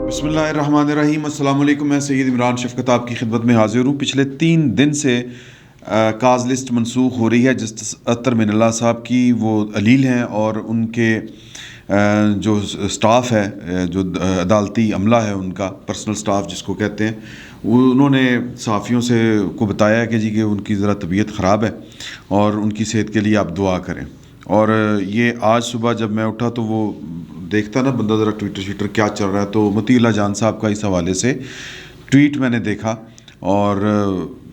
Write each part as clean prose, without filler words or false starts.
بسم اللہ الرحمن الرحیم۔ السلام علیکم، میں سید عمران شفقت آپ کی خدمت میں حاضر ہوں۔ پچھلے 3 دن سے کاز لسٹ منسوخ ہو رہی ہے جسٹس اطہر من اللہ صاحب کی۔ وہ علیل ہیں اور ان کے جو سٹاف ہے، جو عدالتی عملہ ہے، ان کا پرسنل سٹاف جس کو کہتے ہیں، انہوں نے صحافیوں سے کو بتایا کہ جی کہ ان کی ذرا طبیعت خراب ہے اور ان کی صحت کے لیے آپ دعا کریں۔ اور یہ آج صبح جب میں اٹھا تو وہ دیکھتا نا بندہ ذرا ٹویٹر کیا چل رہا ہے، تو مطیع اللہ جان صاحب کا اس حوالے سے ٹویٹ میں نے دیکھا، اور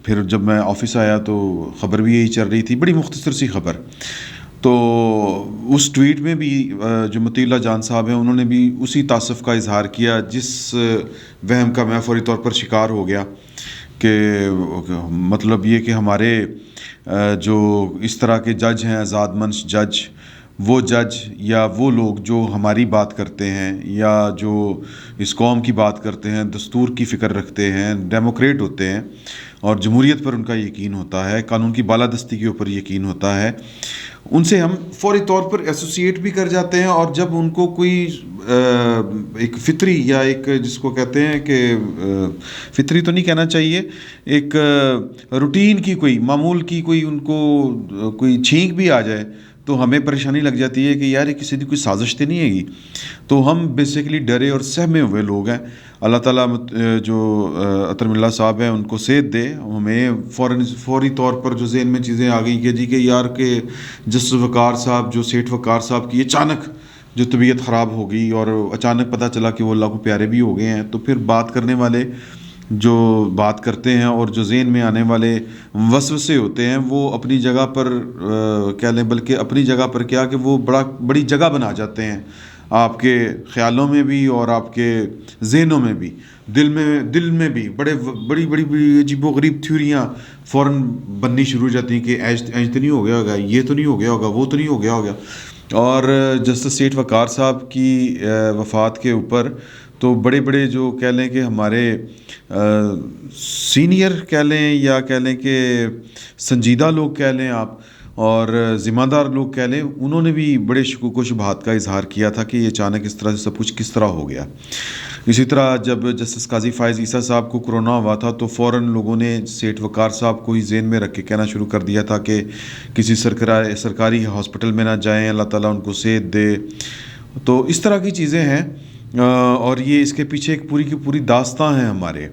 پھر جب میں آفس آیا تو خبر بھی یہی چل رہی تھی، بڑی مختصر سی خبر۔ تو اس ٹویٹ میں بھی جو مطیع اللہ جان صاحب ہیں، انہوں نے بھی اسی تاسف کا اظہار کیا جس وہم کا میں فوری طور پر شکار ہو گیا، کہ مطلب یہ کہ ہمارے جو اس طرح کے جج ہیں، آزاد منش جج، وہ جج یا وہ لوگ جو ہماری بات کرتے ہیں یا جو اس قوم کی بات کرتے ہیں، دستور کی فکر رکھتے ہیں، ڈیموکریٹ ہوتے ہیں اور جمہوریت پر ان کا یقین ہوتا ہے، قانون کی بالادستی کے اوپر یقین ہوتا ہے، ان سے ہم فوری طور پر ایسوسیٹ بھی کر جاتے ہیں۔ اور جب ان کو کوئی ایک فطری یا ایک جس کو کہتے ہیں کہ فطری تو نہیں کہنا چاہیے، ایک روٹین کی کوئی معمول کی کوئی ان کو کوئی چھینک بھی آ جائے تو ہمیں پریشانی لگ جاتی ہے کہ یار یہ کسی کی کوئی سازش تو نہیں ہے گی۔ تو ہم بیسیکلی ڈرے اور سہمے ہوئے لوگ ہیں۔ اللہ تعالیٰ جو اطہر من اللہ صاحب ہیں ان کو صحت دے۔ ہمیں فوری طور پر جو ذہن میں چیزیں آ گئیں کہ جی کہ یار کہ جسٹس وقار صاحب، جو سیٹھ وقار صاحب کی اچانک جو طبیعت خراب ہو گئی اور اچانک پتہ چلا کہ وہ اللہ کو پیارے بھی ہو گئے ہیں، تو پھر بات کرنے والے جو بات کرتے ہیں اور جو ذہن میں آنے والے وسوسے ہوتے ہیں، وہ اپنی جگہ پر کہہ لیں، بلکہ اپنی جگہ پر کیا کہ وہ بڑی جگہ بنا جاتے ہیں آپ کے خیالوں میں بھی اور آپ کے ذہنوں میں بھی، دل میں بھی بڑی عجیب و غریب تھیوریاں فوراً بننی شروع ہو جاتی ہیں کہ ایج تو نہیں ہو گیا ہوگا، یہ تو نہیں ہو گیا ہوگا، وہ تو نہیں ہو گیا ہوگا۔ اور جسٹس سیٹھ وقار صاحب کی وفات کے اوپر تو بڑے جو کہہ لیں کہ ہمارے سینئر کہہ لیں یا کہہ لیں کہ سنجیدہ لوگ کہہ لیں آپ، اور ذمہ دار لوگ کہہ لیں، انہوں نے بھی بڑے شکوک و شبہات کا اظہار کیا تھا کہ یہ اچانک اس طرح سے سب کچھ کس طرح ہو گیا۔ اسی طرح جب جسٹس قاضی فائز عیسیٰ صاحب کو کرونا ہوا تھا تو فوراً لوگوں نے سیٹھ وقار صاحب کو ہی ذہن میں رکھ کے کہنا شروع کر دیا تھا کہ کسی سرکاری ہاسپٹل میں نہ جائیں، اللہ تعالیٰ ان کو صحت دے۔ تو اس طرح کی چیزیں ہیں، اور یہ اس کے پیچھے ایک پوری کی پوری داستان ہے ہمارے،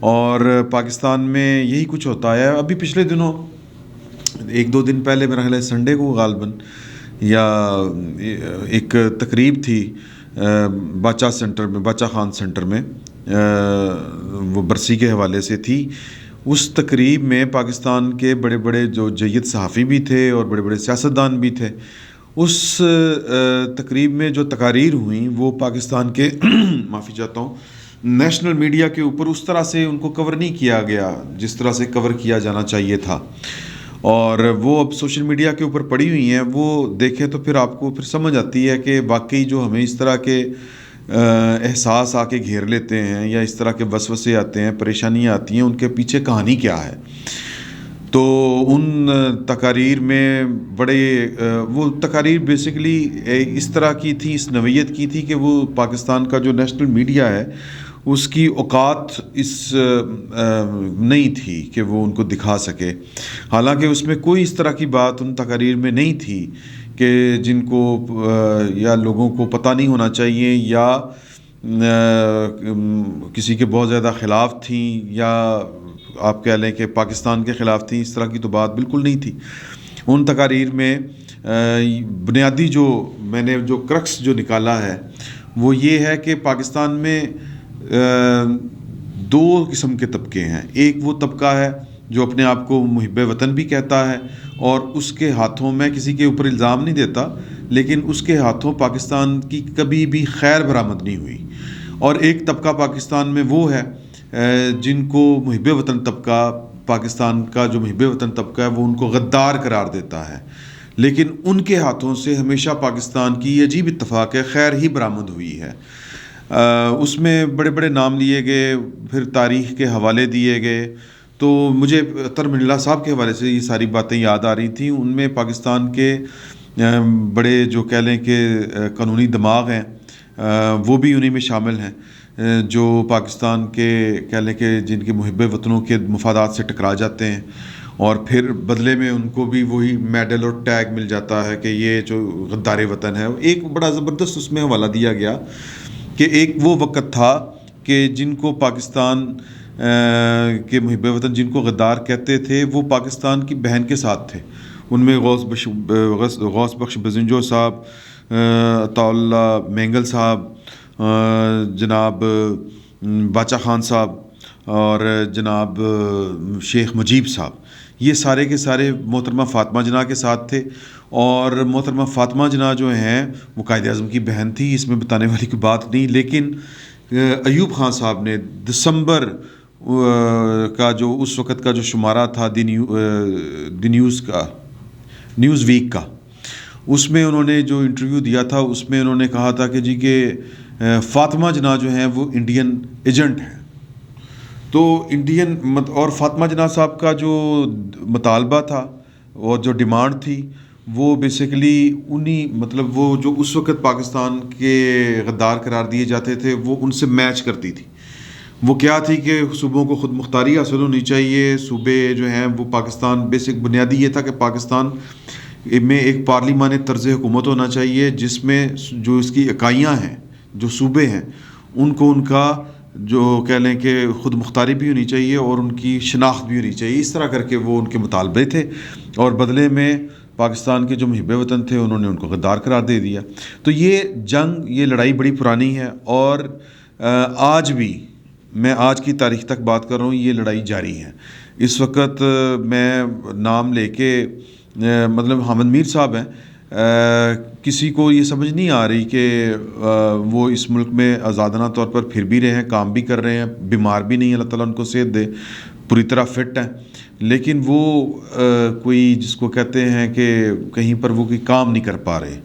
اور پاکستان میں یہی کچھ ہوتا ہے۔ ابھی پچھلے دنوں 1-2 دن پہلے میرا خیال ہے سنڈے کو غالباً یا ایک تقریب تھی باچا خان سینٹر میں، وہ برسی کے حوالے سے تھی۔ اس تقریب میں پاکستان کے بڑے جو جید صحافی بھی تھے اور بڑے سیاستدان بھی تھے۔ اس تقریب میں جو تقاریر ہوئیں وہ پاکستان کے معافی چاہتا ہوں، نیشنل میڈیا کے اوپر اس طرح سے ان کو کور نہیں کیا گیا جس طرح سے کور کیا جانا چاہیے تھا، اور وہ اب سوشل میڈیا کے اوپر پڑی ہوئی ہیں۔ وہ دیکھیں تو پھر آپ کو پھر سمجھ آتی ہے کہ واقعی جو ہمیں اس طرح کے احساس آ کے گھیر لیتے ہیں یا اس طرح کے وسوسے آتے ہیں، پریشانیاں آتی ہیں، ان کے پیچھے کہانی کیا ہے۔ تو ان تقاریر میں وہ تقاریر بیسیکلی اس طرح کی تھی، اس نوعیت کی تھی کہ وہ پاکستان کا جو نیشنل میڈیا ہے اس کی اوقات نہیں تھی کہ وہ ان کو دکھا سکے۔ حالانکہ اس میں کوئی اس طرح کی بات ان تقاریر میں نہیں تھی کہ جن کو یا لوگوں کو پتہ نہیں ہونا چاہیے یا کسی کے بہت زیادہ خلاف تھیں یا آپ کہہ لیں کہ پاکستان کے خلاف تھیں۔ اس طرح کی تو بات بالکل نہیں تھی ان تقاریر میں۔ بنیادی جو میں نے جو کرکس جو نکالا ہے وہ یہ ہے کہ پاکستان میں 2 قسم کے طبقے ہیں۔ ایک وہ طبقہ ہے جو اپنے آپ کو محب وطن بھی کہتا ہے اور اس کے ہاتھوں، میں کسی کے اوپر الزام نہیں دیتا، لیکن اس کے ہاتھوں پاکستان کی کبھی بھی خیر برآمد نہیں ہوئی۔ اور ایک طبقہ پاکستان میں وہ ہے جن کو محب وطن طبقہ، پاکستان کا جو محب وطن طبقہ ہے وہ ان کو غدار قرار دیتا ہے، لیکن ان کے ہاتھوں سے ہمیشہ پاکستان کی یہ عجیب اتفاق ہے خیر ہی برآمد ہوئی ہے۔ اس میں بڑے نام لیے گئے، پھر تاریخ کے حوالے دیے گئے، تو مجھے اطہر من اللہ صاحب کے حوالے سے یہ ساری باتیں یاد آ رہی تھیں۔ ان میں پاکستان کے بڑے جو کہہ لیں کہ قانونی دماغ ہیں، وہ بھی انہیں میں شامل ہیں جو پاکستان کے کہہ لیں کہ جن کے محب وطنوں کے مفادات سے ٹکرا جاتے ہیں، اور پھر بدلے میں ان کو بھی وہی میڈل اور ٹیگ مل جاتا ہے کہ یہ جو غدار وطن ہے۔ ایک بڑا زبردست اس میں حوالہ دیا گیا کہ ایک وہ وقت تھا کہ جن کو پاکستان کے محب وطن جن کو غدار کہتے تھے وہ پاکستان کی بہن کے ساتھ تھے۔ ان میں غوث بخش بزنجو صاحب، عطاء اللہ مینگل صاحب، جناب باچا خان صاحب اور جناب شیخ مجیب صاحب، یہ سارے کے سارے محترمہ فاطمہ جناح کے ساتھ تھے۔ اور محترمہ فاطمہ جناح جو ہیں وہ قائد اعظم کی بہن تھی، اس میں بتانے والی کوئی بات نہیں، لیکن ایوب خان صاحب نے دسمبر کا جو اس وقت کا جو شمارہ تھا دی نیوز ویک کا، اس میں انہوں نے جو انٹرویو دیا تھا اس میں انہوں نے کہا تھا کہ جی کہ فاطمہ جناح جو ہیں وہ انڈین ایجنٹ ہیں۔ تو اور فاطمہ جناح صاحب کا جو مطالبہ تھا اور جو ڈیمانڈ تھی وہ بیسیکلی وہ جو اس وقت پاکستان کے غدار قرار دیے جاتے تھے وہ ان سے میچ کرتی تھی۔ وہ کیا تھی کہ صوبوں کو خود مختاری حاصل ہونی چاہیے، صوبے جو ہیں وہ پاکستان بیسک بنیادی یہ تھا کہ پاکستان میں ایک پارلیمانی طرز حکومت ہونا چاہیے جس میں جو اس کی اکائیاں ہیں، جو صوبے ہیں، ان کو ان کا جو کہہ لیں کہ خود مختاری بھی ہونی چاہیے اور ان کی شناخت بھی ہونی چاہیے۔ اس طرح کر کے وہ ان کے مطالبے تھے، اور بدلے میں پاکستان کے جو محب وطن تھے انہوں نے ان کو غدار قرار دے دیا۔ تو یہ لڑائی بڑی پرانی ہے، اور آج بھی میں آج کی تاریخ تک بات کر رہا ہوں، یہ لڑائی جاری ہے۔ اس وقت میں نام لے کے حامد میر صاحب ہیں، کسی کو یہ سمجھ نہیں آ رہی کہ وہ اس ملک میں آزادانہ طور پر پھر بھی رہے ہیں، کام بھی کر رہے ہیں، بیمار بھی نہیں، اللہ تعالیٰ ان کو صحت دے، پوری طرح فٹ ہیں، لیکن وہ کوئی جس کو کہتے ہیں کہ کہیں پر وہ کوئی کام نہیں کر پا رہے۔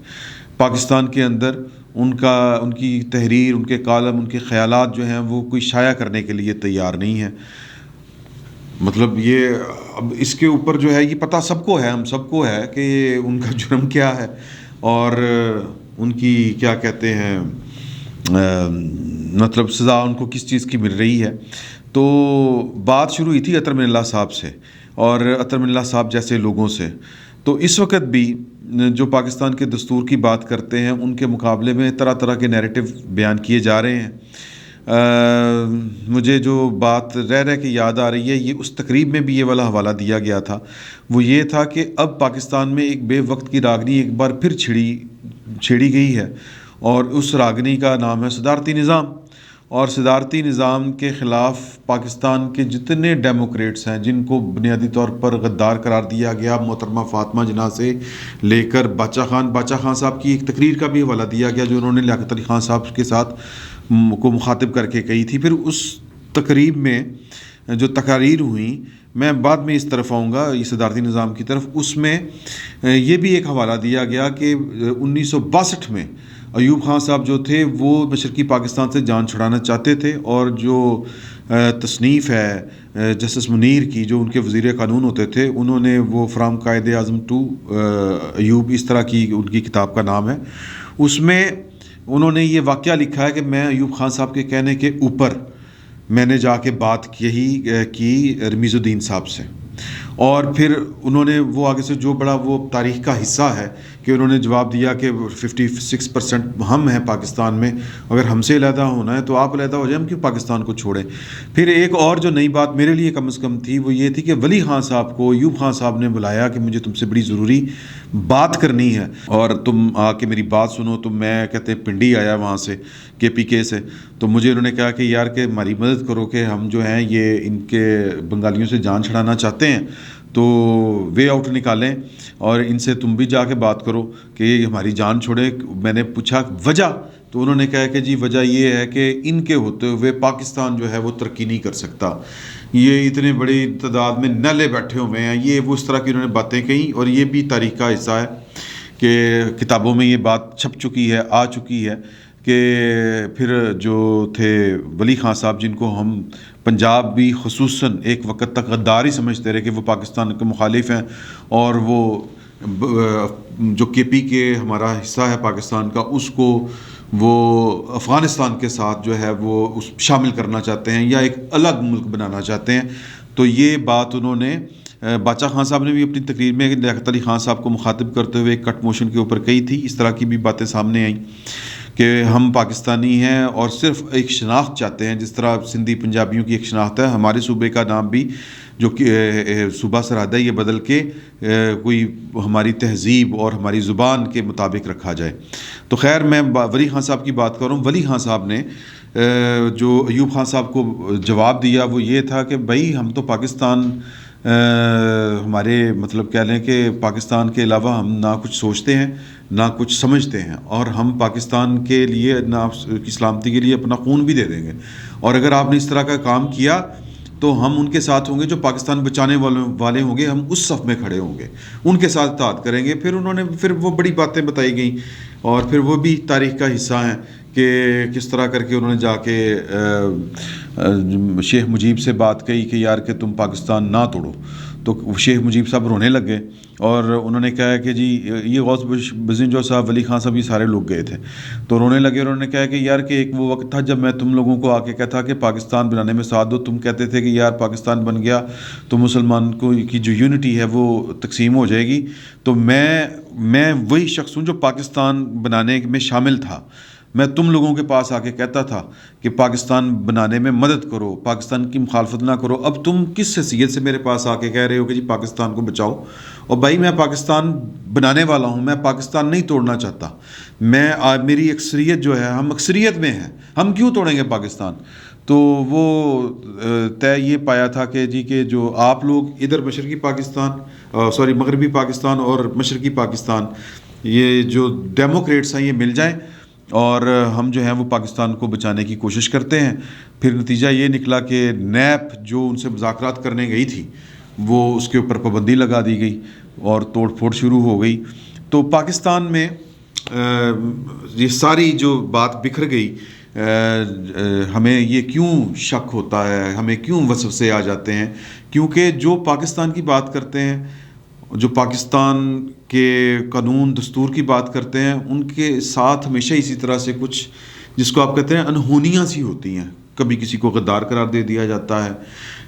پاکستان کے اندر ان کی تحریر، ان کے کالم، ان کے خیالات جو ہیں وہ کوئی شائع کرنے کے لیے تیار نہیں ہیں۔ یہ اب اس کے اوپر جو ہے یہ پتہ سب کو ہے، ہم سب کو ہے کہ ان کا جرم کیا ہے اور ان کی کیا کہتے ہیں سزا ان کو کس چیز کی مل رہی ہے۔ تو بات شروع ہوئی تھی اطہر من اللہ صاحب سے اور اطہر من اللہ صاحب جیسے لوگوں سے۔ تو اس وقت بھی جو پاکستان کے دستور کی بات کرتے ہیں ان کے مقابلے میں طرح طرح کے نیریٹو بیان کیے جا رہے ہیں۔ مجھے جو بات رہ کے یاد آ رہی ہے، یہ اس تقریب میں بھی یہ والا حوالہ دیا گیا تھا، وہ یہ تھا کہ اب پاکستان میں ایک بے وقت کی راگنی ایک بار پھر چھیڑی گئی ہے، اور اس راگنی کا نام ہے صدارتی نظام۔ اور صدارتی نظام کے خلاف پاکستان کے جتنے ڈیموکریٹس ہیں جن کو بنیادی طور پر غدار قرار دیا گیا، محترمہ فاطمہ جناح سے لے کر باچا خان صاحب کی ایک تقریر کا بھی حوالہ دیا گیا جو انہوں نے لیاقت علی خان صاحب کے ساتھ کو مخاطب کر کے کہی تھی۔ پھر اس تقریب میں جو تقاریر ہوئیں، میں بعد میں اس طرف آؤں گا، یہ صدارتی نظام کی طرف، اس میں یہ بھی ایک حوالہ دیا گیا کہ 1962 میں ایوب خان صاحب جو تھے وہ مشرقی پاکستان سے جان چھڑانا چاہتے تھے، اور جو تصنیف ہے جسٹس منیر کی، جو ان کے وزیر قانون ہوتے تھے، انہوں نے وہ فرام قائد اعظم ٹو ایوب، اس طرح کی ان کی کتاب کا نام ہے، اس میں انہوں نے یہ واقعہ لکھا ہے کہ میں ایوب خان صاحب کے کہنے کے اوپر میں نے جا کے بات کی رمیز الدین صاحب سے، اور پھر انہوں نے وہ آگے سے جو بڑا وہ تاریخ کا حصہ ہے کہ انہوں نے جواب دیا کہ 56% ہم ہیں پاکستان میں، اگر ہم سے علیحدہ ہونا ہے تو آپ علیحدہ ہو جائیں، ہم کیوں پاکستان کو چھوڑیں۔ پھر ایک اور جو نئی بات میرے لیے کم از کم تھی وہ یہ تھی کہ ولی خان صاحب کو ایوب خان صاحب نے بلایا کہ مجھے تم سے بڑی ضروری بات کرنی ہے اور تم آ کے میری بات سنو۔ تو میں کہتے ہیں پنڈی آیا وہاں سے KPK سے، تو مجھے انہوں نے کہا کہ یار کہ ہماری مدد کرو کہ ہم جو ہیں یہ ان کے بنگالیوں سے جان چھڑانا چاہتے ہیں، تو وے آؤٹ نکالیں اور ان سے تم بھی جا کے بات کرو کہ یہ ہماری جان چھوڑے۔ میں نے پوچھا وجہ، تو انہوں نے کہا کہ جی وجہ یہ ہے کہ ان کے ہوتے ہوئے پاکستان جو ہے وہ ترقی نہیں کر سکتا، یہ اتنے بڑی تعداد میں نلے بیٹھے ہوئے ہیں، یہ وہ اس طرح کی انہوں نے باتیں کہیں، اور یہ بھی تاریخ کا حصہ ہے کہ کتابوں میں یہ بات چھپ چکی ہے، آ چکی ہے کہ پھر جو تھے ولی خان صاحب، جن کو ہم پنجاب بھی خصوصاً ایک وقت تک غدار ہی سمجھتے رہے کہ وہ پاکستان کے مخالف ہیں اور وہ جو کے پی کے ہمارا حصہ ہے پاکستان کا، اس کو وہ افغانستان کے ساتھ جو ہے وہ شامل کرنا چاہتے ہیں یا ایک الگ ملک بنانا چاہتے ہیں. تو یہ بات انہوں نے باچا خان صاحب نے بھی اپنی تقریر میں لیاقت علی خان صاحب کو مخاطب کرتے ہوئے ایک کٹ موشن کے اوپر کہی تھی. اس طرح کی بھی باتیں سامنے آئیں کہ ہم پاکستانی ہیں اور صرف ایک شناخت چاہتے ہیں، جس طرح سندھی پنجابیوں کی ایک شناخت ہے. ہمارے صوبے کا نام بھی جو کہ صوبہ سرحد ہے، یہ بدل کے کوئی ہماری تہذیب اور ہماری زبان کے مطابق رکھا جائے. تو خیر، میں ولی خان صاحب کی بات کروں. ولی خان صاحب نے جو ایوب خان صاحب کو جواب دیا وہ یہ تھا کہ بھائی ہم تو پاکستان ہمارے مطلب کہہ لیں کہ پاکستان کے علاوہ ہم نہ کچھ سوچتے ہیں نہ کچھ سمجھتے ہیں، اور ہم پاکستان کے لیے نہ کی سلامتی کے لیے اپنا خون بھی دے دیں گے، اور اگر آپ نے اس طرح کا کام کیا تو ہم ان کے ساتھ ہوں گے جو پاکستان بچانے والے ہوں گے، ہم اس صف میں کھڑے ہوں گے، ان کے ساتھ اطاعت کریں گے. پھر وہ بڑی باتیں بتائی گئیں، اور پھر وہ بھی تاریخ کا حصہ ہیں کہ کس طرح کر کے انہوں نے جا کے شیخ مجیب سے بات کہی کہ یار کہ تم پاکستان نہ توڑو. تو شیخ مجیب صاحب رونے لگ گئے اور انہوں نے کہا کہ جی یہ غوث بزنجو صاحب، ولی خان صاحب، یہ سارے لوگ گئے تھے تو رونے لگے. اور انہوں نے کہا کہ یار کہ ایک وہ وقت تھا جب میں تم لوگوں کو آ کے کہتا کہ پاکستان بنانے میں ساتھ دو، تم کہتے تھے کہ یار پاکستان بن گیا تو مسلمان کو کی جو یونٹی ہے وہ تقسیم ہو جائے گی. تو میں وہی شخص ہوں جو پاکستان بنانے میں شامل تھا. میں تم لوگوں کے پاس آ کے کہتا تھا کہ پاکستان بنانے میں مدد کرو، پاکستان کی مخالفت نہ کرو. اب تم کس حیثیت سے میرے پاس آ کے کہہ رہے ہو کہ جی پاکستان کو بچاؤ؟ اور بھائی میں پاکستان بنانے والا ہوں، میں پاکستان نہیں توڑنا چاہتا. میری اکثریت جو ہے، ہم اکثریت میں ہیں، ہم کیوں توڑیں گے پاکستان؟ تو وہ طے یہ پایا تھا کہ جی کہ جو آپ لوگ ادھر مغربی پاکستان اور مشرقی پاکستان، یہ جو ڈیموکریٹس ہیں، یہ مل جائیں اور ہم جو ہیں وہ پاکستان کو بچانے کی کوشش کرتے ہیں. پھر نتیجہ یہ نکلا کہ نیب جو ان سے مذاکرات کرنے گئی تھی وہ اس کے اوپر پابندی لگا دی گئی اور توڑ پھوڑ شروع ہو گئی. تو پاکستان میں یہ ساری جو بات بکھر گئی. ہمیں یہ کیوں شک ہوتا ہے، ہمیں کیوں وسوسے آ جاتے ہیں؟ کیونکہ جو پاکستان کی بات کرتے ہیں، جو پاکستان کے قانون دستور کی بات کرتے ہیں، ان کے ساتھ ہمیشہ اسی طرح سے کچھ جس کو آپ کہتے ہیں انہونیاں سی ہوتی ہیں. کبھی کسی کو غدار قرار دے دیا جاتا ہے،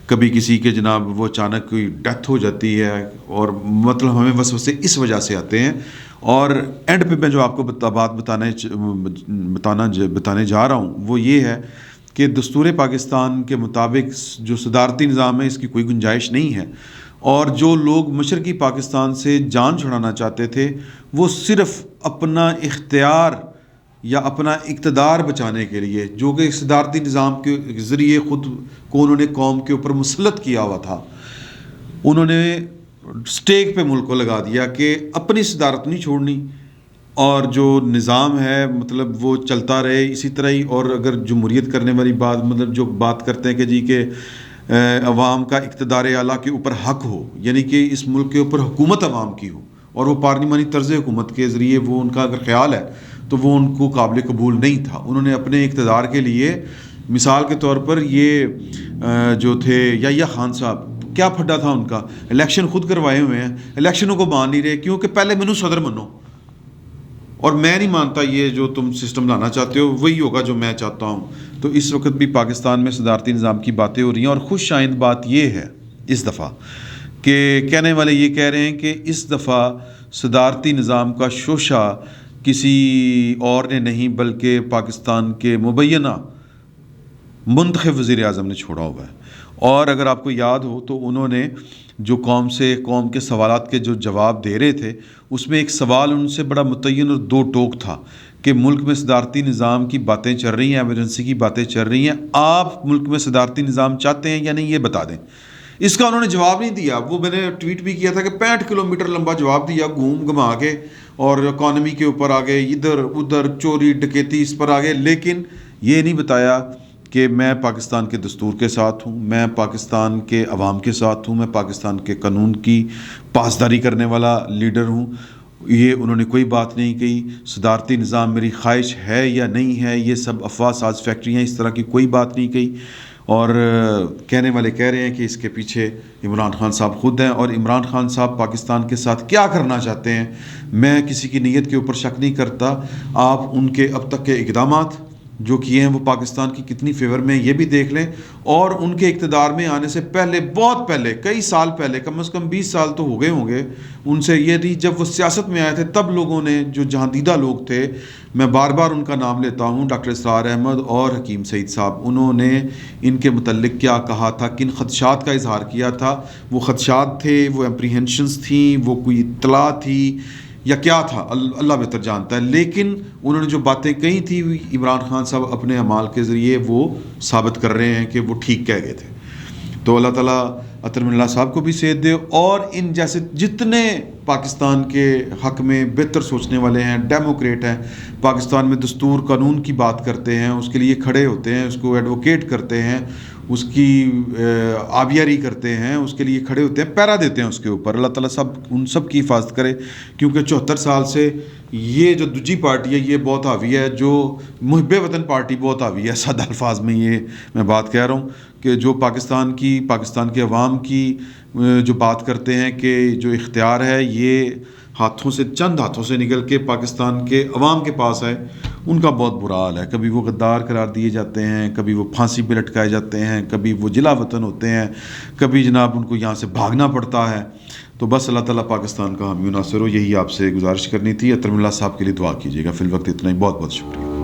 کبھی کسی کے جناب وہ اچانک کوئی ڈیتھ ہو جاتی ہے، اور مطلب ہمیں وسوسے اس وجہ سے آتے ہیں. اور اینڈ پہ میں جو آپ کو بات بتانے جا رہا ہوں وہ یہ ہے کہ دستور پاکستان کے مطابق جو صدارتی نظام ہے اس کی کوئی گنجائش نہیں ہے. اور جو لوگ مشرقی پاکستان سے جان چھڑانا چاہتے تھے وہ صرف اپنا اختیار یا اپنا اقتدار بچانے کے لیے، جو کہ صدارتی نظام کے ذریعے خود کو انہوں نے قوم کے اوپر مسلط کیا ہوا تھا، انہوں نے سٹیک پہ ملک کو لگا دیا کہ اپنی صدارت نہیں چھوڑنی اور جو نظام ہے مطلب وہ چلتا رہے اسی طرح ہی. اور اگر جمہوریت کرنے والی بات مطلب جو بات کرتے ہیں کہ جی کہ عوام کا اقتدار اعلیٰ کے اوپر حق ہو، یعنی کہ اس ملک کے اوپر حکومت عوام کی ہو، اور وہ پارلیمانی طرز حکومت کے ذریعے وہ ان کا اگر خیال ہے تو وہ ان کو قابل قبول نہیں تھا. انہوں نے اپنے اقتدار کے لیے مثال کے طور پر یہ جو تھے یا خان صاحب، کیا پھڈا تھا ان کا، الیکشن خود کروائے ہوئے ہیں، الیکشنوں کو مان نہیں رہے کیونکہ پہلے منو صدر منو، اور میں نہیں مانتا یہ جو تم سسٹم لانا چاہتے ہو وہی ہوگا جو میں چاہتا ہوں. تو اس وقت بھی پاکستان میں صدارتی نظام کی باتیں ہو رہی ہیں. اور خوش آئند بات یہ ہے اس دفعہ کہ کہنے والے یہ کہہ رہے ہیں کہ اس دفعہ صدارتی نظام کا شوشہ کسی اور نے نہیں بلکہ پاکستان کے مبینہ منتخب وزیر اعظم نے چھوڑا ہوا ہے. اور اگر آپ کو یاد ہو تو انہوں نے جو قوم کے سوالات کے جو جواب دے رہے تھے اس میں ایک سوال ان سے بڑا متعین اور دو ٹوک تھا کہ ملک میں صدارتی نظام کی باتیں چل رہی ہیں، ایمرجنسی کی باتیں چل رہی ہیں، آپ ملک میں صدارتی نظام چاہتے ہیں یا نہیں یہ بتا دیں. اس کا انہوں نے جواب نہیں دیا. وہ میں نے ٹویٹ بھی کیا تھا کہ 65 کلومیٹر لمبا جواب دیا گھوم گھما کے، اور اکانومی کے اوپر آ گئے، ادھر ادھر چوری ڈکیتی اس پر آ گئے، لیکن یہ نہیں بتایا کہ میں پاکستان کے دستور کے ساتھ ہوں، میں پاکستان کے عوام کے ساتھ ہوں، میں پاکستان کے قانون کی پاسداری کرنے والا لیڈر ہوں. یہ انہوں نے کوئی بات نہیں کہی. صدارتی نظام میری خواہش ہے یا نہیں ہے، یہ سب افواہ ساز فیکٹری ہیں، اس طرح کی کوئی بات نہیں کہی. اور کہنے والے کہہ رہے ہیں کہ اس کے پیچھے عمران خان صاحب خود ہیں، اور عمران خان صاحب پاکستان کے ساتھ کیا کرنا چاہتے ہیں میں کسی کی نیت کے اوپر شک نہیں کرتا۔ آپ ان کے اب تک کے اقدامات جو کیے ہیں وہ پاکستان کی کتنی فیور میں یہ بھی دیکھ لیں، اور ان کے اقتدار میں آنے سے پہلے، بہت پہلے، کئی سال پہلے، کم از کم 20 سال تو ہو گئے ہوں گے ان سے، یہ نہیں جب وہ سیاست میں آئے تھے تب لوگوں نے، جو جہاندیدہ لوگ تھے، میں بار بار ان کا نام لیتا ہوں، ڈاکٹر اسرار احمد اور حکیم سعید صاحب، انہوں نے ان کے متعلق کیا کہا تھا، کن خدشات کا اظہار کیا تھا، وہ خدشات تھے، وہ اپریہنشنز تھیں، وہ کوئی اطلاع تھی یا کیا تھا، اللہ بہتر جانتا ہے، لیکن انہوں نے جو باتیں کہی تھی عمران خان صاحب اپنے اعمال کے ذریعے وہ ثابت کر رہے ہیں کہ وہ ٹھیک کہہ گئے تھے۔ تو اللہ تعالیٰ عطر من اللہ صاحب کو بھی صحت دے، اور ان جیسے جتنے پاکستان کے حق میں بہتر سوچنے والے ہیں، ڈیموکریٹ ہیں، پاکستان میں دستور قانون کی بات کرتے ہیں، اس کے لیے کھڑے ہوتے ہیں، اس کو ایڈوکیٹ کرتے ہیں، اس کی آبیاری کرتے ہیں، اس کے لیے کھڑے ہوتے ہیں، پیرا دیتے ہیں اس کے اوپر، اللہ تعالیٰ ان سب کی حفاظت کرے، کیونکہ 74 سال سے یہ جو دوسری پارٹی ہے یہ بہت حاوی ہے، جو محب وطن پارٹی بہت حاوی ہے، سادہ الفاظ میں یہ میں بات کہہ رہا ہوں، کہ جو پاکستان کے عوام کی جو بات کرتے ہیں کہ جو اختیار ہے یہ چند ہاتھوں سے نکل کے پاکستان کے عوام کے پاس ہے، ان کا بہت برا حال ہے۔ کبھی وہ غدار قرار دیے جاتے ہیں، کبھی وہ پھانسی پہ لٹکائے جاتے ہیں، کبھی وہ جلا وطن ہوتے ہیں، کبھی جناب ان کو یہاں سے بھاگنا پڑتا ہے۔ تو بس اللہ تعالیٰ پاکستان کا حامی و ناصر ہو، یہی آپ سے گزارش کرنی تھی۔ عطر من اللہ صاحب کے لیے دعا کیجیے گا۔ فی الوقت اتنا ہی، بہت بہت شکریہ۔